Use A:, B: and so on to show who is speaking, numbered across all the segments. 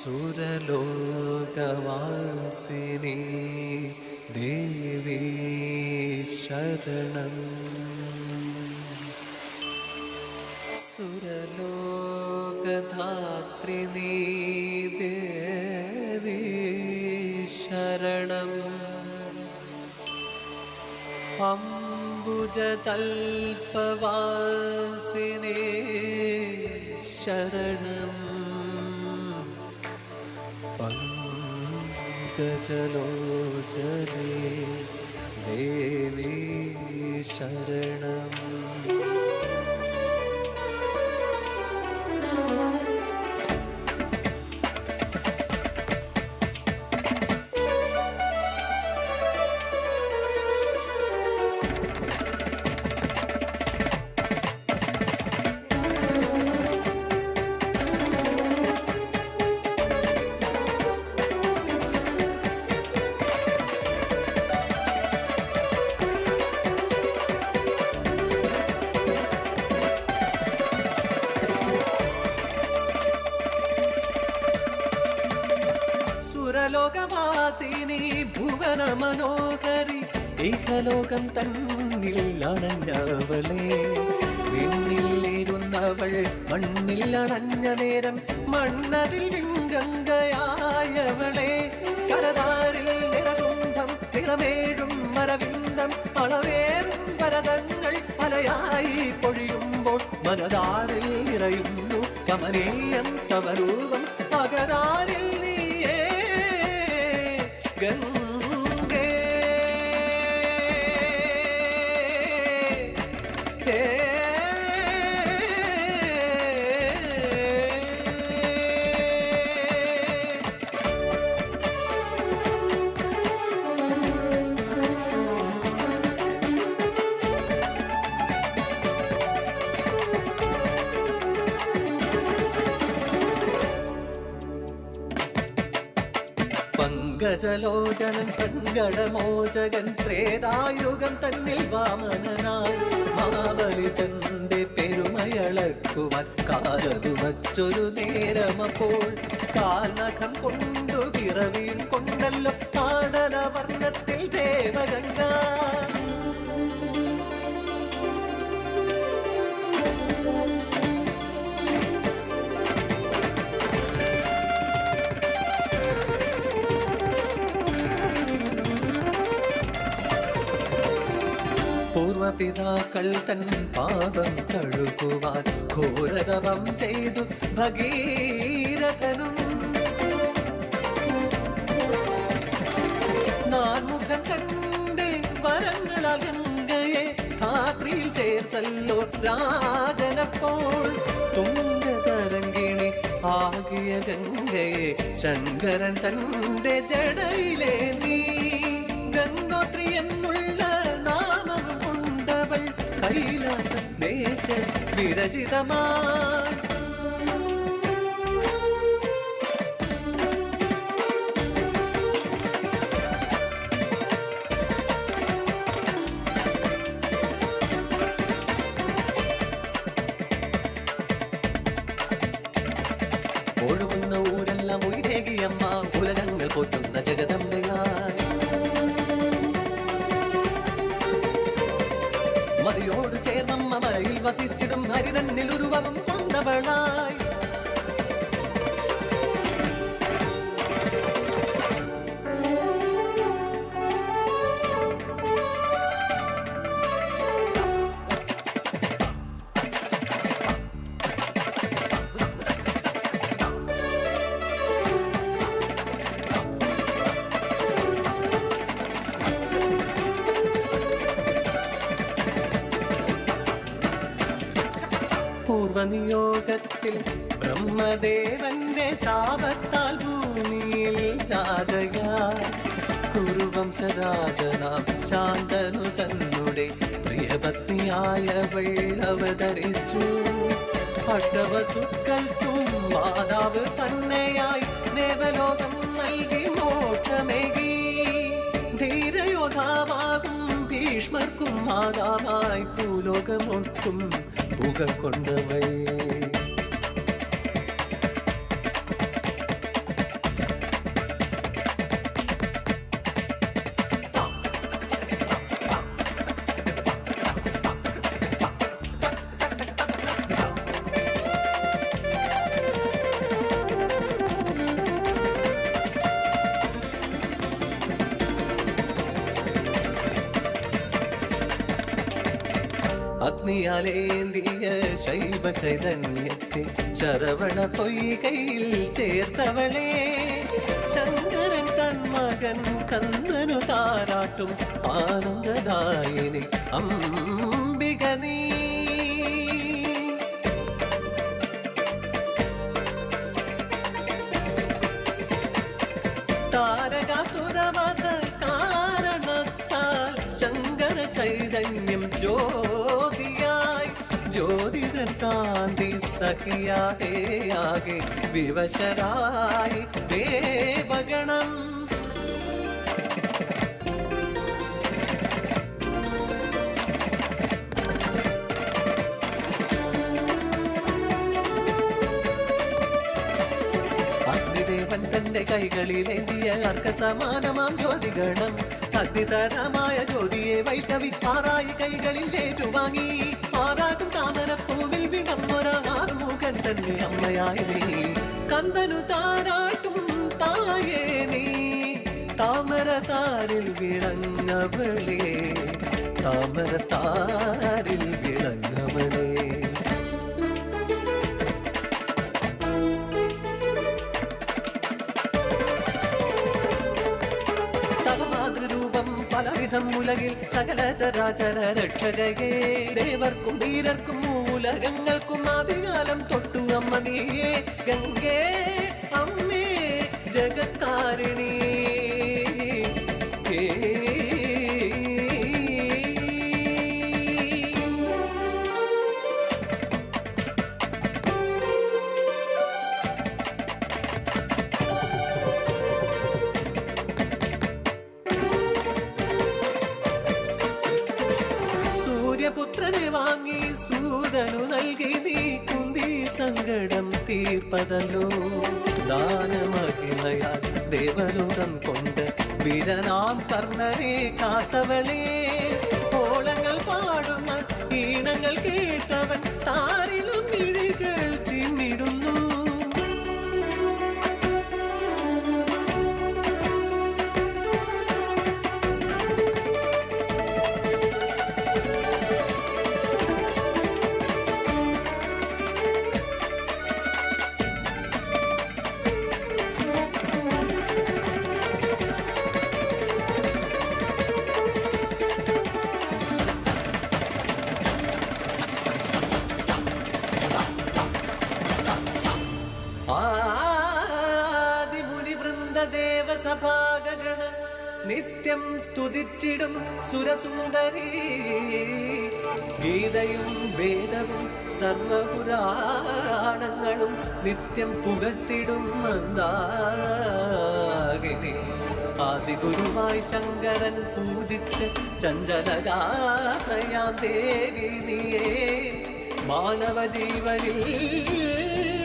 A: സുരലോകവാസിനി ദേവി ശരണം. സുരലോകധാത്രി നീ ദേവി ശരണം. അംബുജതൽപവാസിനി ശരണം. പങ്കജലോചനേ ദേവി ശരണം. സുരലോകവാസിനി ഭുവന മനോഹരി ഏകലോകം തന്നിൽ അണഞ്ഞവളെ. വിണ്ണിലിരുന്നവൾ മണ്ണിൽ അണഞ്ഞ നേരം മണ്ണതിൽ വിങ്കങ്കയായവളെ. കരതാരിൽ നിറകുംഭം നിറമേഴും മരവിന്ദം അളവേറും വരതങ്ങൾ അലയായി പൊഴിയുമ്പോൾ മനതാരിൽ നിറയുന്നു കമനീയം തവരൂപം. പകരാരിൽ ഗംഗേ പങ്കജലോചനൻ സങ്കടമോചകൻ ത്രേതായുഗം തന്നിൽ വാമനനായി മാബലി തന്റെ പെരുമയളക്കുവാൻ കാലതു വച്ചൊരു നേരമപ്പോൾ കാൽനഖം കൊണ്ടു പിറവിയും കൊണ്ടല്ലോ ആടല വർണ്ണത്തിൽ ദേവഗംഗ. പൂർവപിതാക്കൾ തൻ പാപം കഴുകുവാൻ ഘോരതപം ചെയ്തു ഭഗീരഥനും. നാൻമുഖൻ തന്റെ വരങ്ങളാൽ ഗംഗയെ ധാത്രിയിൽ ചേർത്തല്ലോ രാജനപ്പോൾ. തുംഗതരംഗിണി ആകിയ ഗംഗയെ ശങ്കരൻ തന്റെ ജടയിലെ നീ. ഗംഗോത്രി എന്നുള്ള നാമവും കൊണ്ടവൾ കൈലാസ ദേശ വിരചിതമായി. ഒഴുകുന്ന ഊരെല്ലാം ഉയരേകിയമ്മ ഉലകങ്ങൾ പോറ്റുന്ന ജഗദമ്പയായി. മതിയോട് ചേർന്നമ്മ മലയിൽ വസിച്ചിടും ഹരിതന്നിൽ ഉരുവകം കൊണ്ടവളായി. പൂർവനിയോഗത്തിൽ ബ്രഹ്മദേവന്റെ ശാപത്താൽ ഭൂമിയിൽ ജാതയായി കുരുവംശരാജനാം ശാന്തനു തന്നുടെ പ്രിയപത്നിയായവൾ അവതരിച്ചു. അഷ്ടവസുക്കൾക്കും മാതാവ് തന്നെയായി ദേവലോകം നൽകി മോക്ഷമേകി. ധീരയോധാവാകും ഭീഷ്മർക്കും മാതാവായി ഭൂലോകമൊട്ടും പുക കൊണ്ടവൾ. അഗ്നിയാലേന്തിയ ശൈവ ചൈതന്യത്തെ ശരവണ പൊയ്കയിൽ ചേർത്തവളെ ശങ്കരൻ തൻ മകൻ കന്ദനു താരാട്ടും ആനന്ദദായിനി അംബിക നീ. താരകാസുരവധ കാരണത്താൽ ശങ്കര ചൈതന്യം ജ്യോതിയായി ജ്യോതിതൻ കാന്തി സഖിയാകെ ആകെ വിവശരായി ദേവഗണം. അഗ്നിദേവൻ തന്റെ കൈകളിലേന്തിയ അർക്കസമാനമാം ജ്യോതിഗണം അഗ്നിതരമായ ജ്യോതിയെ വൈഷ്ണവി ആറായി കൈകളിൽ ഏറ്റുവാങ്ങി ആറാകും താമരപ്പൂവിൽ വിടന്നൊരാറുമുഖൻ തന്നെ അമ്മയായി നീ. കന്ദനു താരാട്ടും തായേ നീ താമര താരിൽ വിളങ്ങവളേ താമര താരിൽ വിളങ്ങവളേ. മാതൃരൂപം പലവിധം ഉലകിൽ സകല ചരാചര രക്ഷകയേ ദേവർക്കും ധീരർക്കും മൂലകങ്ങൾക്കും ആദികാലം തൊട്ടു അമ്മ നീയേ ഗംഗേ അമ്മേ ജഗത്കാരിണി. പുത്രനെ വാങ്ങി സൂതനു നൽകി നീ കുന്തി സങ്കടം തീർപ്പതല്ലോ ദാനമഹിമയാൽ ദേവലോകം കൊണ്ട് വീരനാം കർണനെ കാത്തവളേ. ഓളങ്ങൾ പാടുന്ന ഈണങ്ങൾ കേട്ടവൻ താരിലും മിഴികൾ ചിമ്മിടുന്നു. ദേവസഭാഗണ നിത്യം സ്തുതിച്ചിടും സുരസുന്ദരി ഗീതയും വേദവും സർവപുരാണങ്ങളും നിത്യം പുകഴ്ത്തിടും മന്ദാകിനി. ആദിഗുരുവായി ശങ്കരൻ പൂജിച്ച് ചഞ്ചലഗാത്രയാം ദേവി നീയേ മാനവ ജീവനിൽ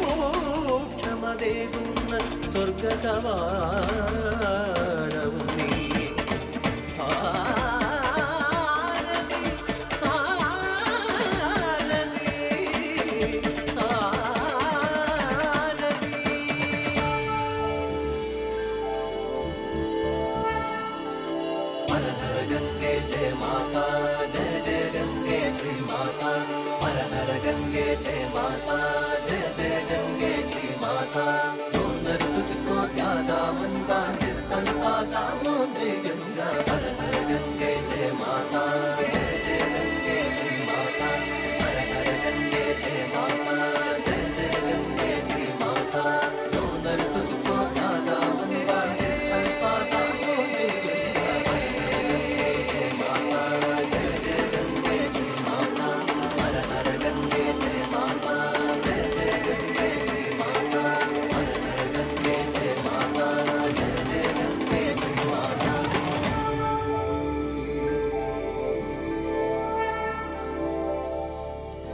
A: മോക്ഷമതേകുന്ന സ്വർഗകവാടവും നീ. ആരതി ആരതി ആരതി. ഹര ഹര ഗംഗേ ജയ മാതാ ജയ ജയ ഗംഗേ ശ്രീ മാതാ. ഹര ഹര ഗംഗേ ജയ മാതാ